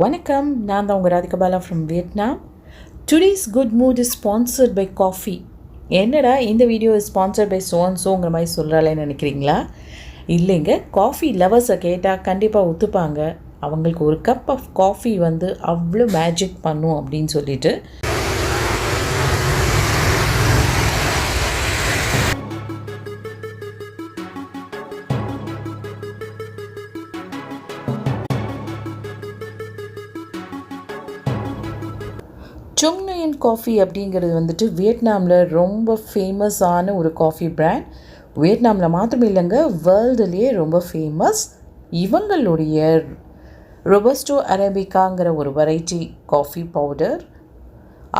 வணக்கம், நான் தான் உங்கள் Radhika Bala from Vietnam. Today's good mood is sponsored by coffee. என்னடா இந்த video is sponsored by so and soங்கிற மாதிரி சொல்கிறாளேன்னு நினைக்கிறீங்களா? இல்லைங்க, காஃபி லவர்ஸை கேட்டால் கண்டிப்பாக ஒத்துப்பாங்க. அவங்களுக்கு ஒரு கப் ஆஃப் காஃபி வந்து அவ்வளோ மேஜிக் பண்ணும் அப்படின்னு சொல்லிட்டு Nguyen காஃபி அப்படிங்கிறது வந்துட்டு வியட்நாமில் ரொம்ப ஃபேமஸான ஒரு காஃபி பிராண்ட். வியட்நாமில் மாத்திரம் இல்லைங்க, வேர்ல்டுலேயே ரொம்ப ஃபேமஸ். இவங்களுடைய ரொபஸ்டோ அரபிக்காங்கிற ஒரு வெரைட்டி காஃபி பவுடர்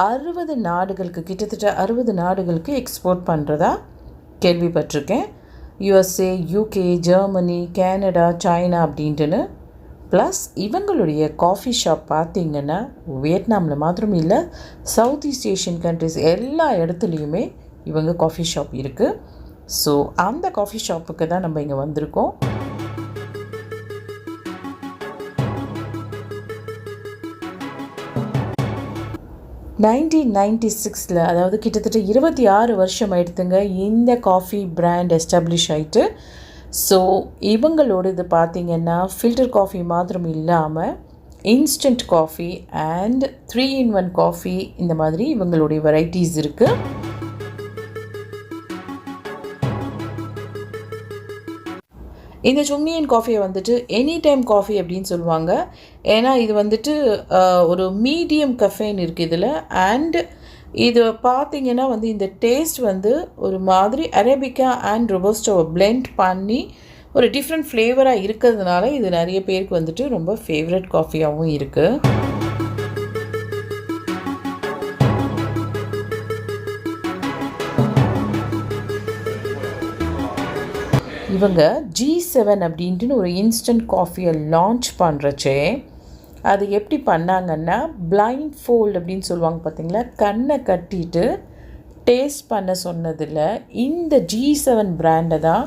60 நாடுகளுக்கு கிட்டத்தட்ட 60 நாடுகளுக்கு எக்ஸ்போர்ட் பண்ணுறதா கேள்விப்பட்டிருக்கேன். USA, UK, Germany, Canada, China அப்படின்ட்டுன்னு. ப்ளஸ் இவங்களுடைய காஃபி ஷாப் பார்த்திங்கன்னா வியட்நாமில் மாத்திரம் இல்லை, சவுத் ஈஸ்ட் ஏஷியன் கண்ட்ரிஸ் எல்லா இடத்துலையுமே இவங்க காஃபி ஷாப் இருக்குது. ஸோ அந்த காஃபி ஷாப்புக்கு தான் நம்ம இங்கே வந்திருக்கோம். நைன்டீன் 96 அதாவது கிட்டத்தட்ட 26 வருஷம் ஆயிடுத்துங்க இந்த காஃபி பிராண்ட் எஸ்டாப்ளிஷ் ஆகிட்டு. ஸோ இவங்களோட இது பார்த்திங்கன்னா ஃபில்டர் காஃபி மாத்திரம் இல்லாமல் instant coffee and 3-in-1 coffee, இந்த மாதிரி இவங்களுடைய வெரைட்டிஸ் இருக்குது. இந்த Nguyen காஃபியை வந்துட்டு எனி டைம் காஃபி அப்படின்னு சொல்லுவாங்க. ஏன்னா இது வந்துட்டு ஒரு மீடியம் கஃபைன் இருக்குது இதில். அண்ட் இது பார்த்திங்கன்னா வந்து இந்த டேஸ்ட் வந்து ஒரு மாதிரி அரபிக்கா அண்ட் ரொபஸ்டோவை பிளெண்ட் பண்ணி ஒரு டிஃப்ரெண்ட் ஃப்ளேவராக இருக்கிறதுனால இது நிறைய பேருக்கு வந்துட்டு ரொம்ப ஃபேவரட் காஃபியாகவும் இருக்குது. இவங்க G7 அப்படின்ட்டு ஒரு இன்ஸ்டன்ட் காஃபியை லான்ச் பண்ணுறச்சே அது எப்படி பண்ணாங்கன்னா, பிளைண்ட் ஃபோல்ட் அப்படின்னு சொல்லுவாங்க பார்த்தீங்களா, கண்ணை கட்டிட்டு டேஸ்ட் பண்ண சொன்னதில் இந்த G7 பிராண்டை தான்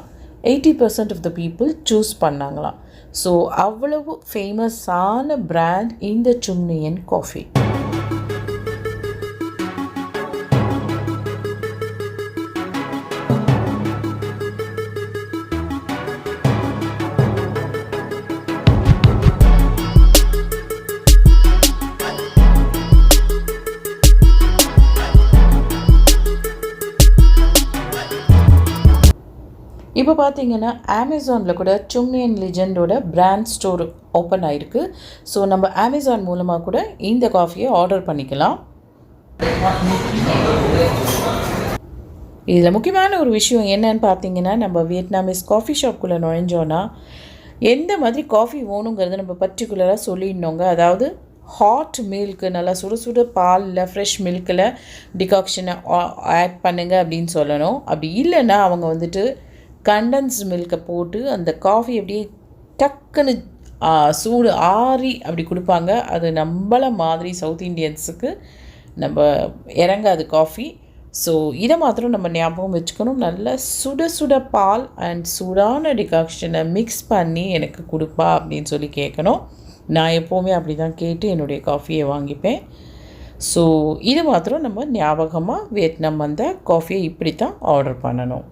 80% ஆஃப் த பீப்புள் சூஸ் பண்ணாங்களாம். ஸோ அவ்வளவு ஃபேமஸான பிராண்ட் இந்த Nguyen காஃபி. இப்போ பார்த்தீங்கன்னா அமேசானில் கூட Nguyen லெஜெண்டோட பிராண்ட் ஸ்டோர் ஓப்பன் ஆகிருக்கு. ஸோ நம்ம அமேசான் மூலமாக கூட இந்த காஃபியை ஆர்டர் பண்ணிக்கலாம். இதில் முக்கியமான ஒரு விஷயம் என்னன்னு பார்த்தீங்கன்னா, நம்ம வியட்நாமீஸ் காஃபி ஷாப்புக்குள்ளே நுழைஞ்சோன்னா எந்த மாதிரி காஃபி வேணுங்கிறத நம்ம பர்டிகுலராக சொல்லிடணுங்க. அதாவது ஹாட் மில்க்கு, நல்லா சுட சுட பாலில் ஃப்ரெஷ் மில்கில் டிகாக்ஷனை ஆட் பண்ணுங்க அப்படின்னு சொல்லணும். அப்படி இல்லைன்னா அவங்க வந்துட்டு கண்டன்ஸ்டு மில்கை போட்டு அந்த காஃபி அப்படியே டக்குன்னு சூடு ஆறி அப்படி கொடுப்பாங்க. அது நம்மள மாதிரி சவுத் இண்டியன்ஸுக்கு நம்ம இறங்காது காஃபி. ஸோ இதை மாத்திரம் நம்ம ஞாபகம் வச்சுக்கணும். நல்லா சுட சுட பால் அண்ட் சூடான டிகாக்ஷனை மிக்ஸ் பண்ணி எனக்கு கொடுப்பா அப்படின்னு சொல்லி கேட்கணும். நான் எப்போவுமே அப்படி தான் கேட்டு என்னுடைய காஃபியை வாங்கிப்பேன். ஸோ இது மாத்திரம் நம்ம ஞாபகமாக வியட்நாம் வந்த காஃபியை இப்படி தான் ஆர்டர் பண்ணணும்.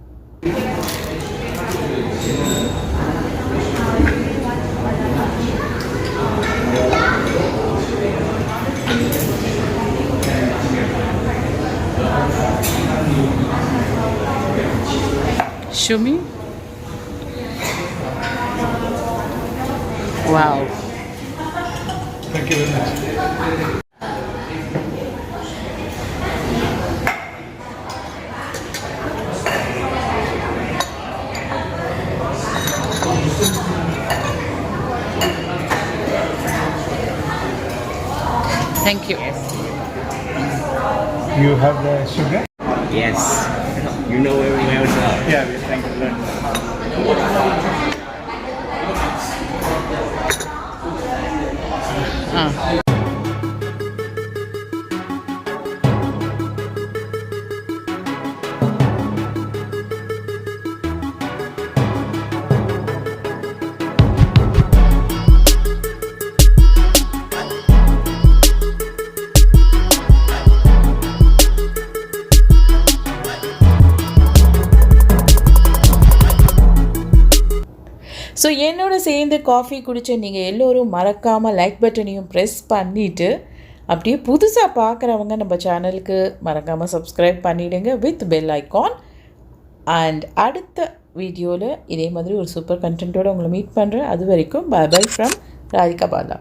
Show me. Wow. Thank you very much. Thank you. Yes. You have the sugar? Yes. You know very well, sir. Yeah, we're trying to learn. So என்னோட சேர்ந்து காஃபி குடித்த நீங்கள் எல்லோரும் மறக்காமல் லைக் பட்டனையும் ப்ரெஸ் பண்ணிவிட்டு அப்படியே புதுசாக பார்க்குறவங்க நம்ம சேனலுக்கு மறக்காமல் சப்ஸ்கிரைப் பண்ணிவிடுங்க வித் பெல் ஐக்கான். அண்ட் அடுத்த வீடியோவில் இதே மாதிரி ஒரு சூப்பர் கண்டென்ட்டோடு உங்களை மீட் பண்ணுறேன். அது வரைக்கும் bye bye from Radhika Bala.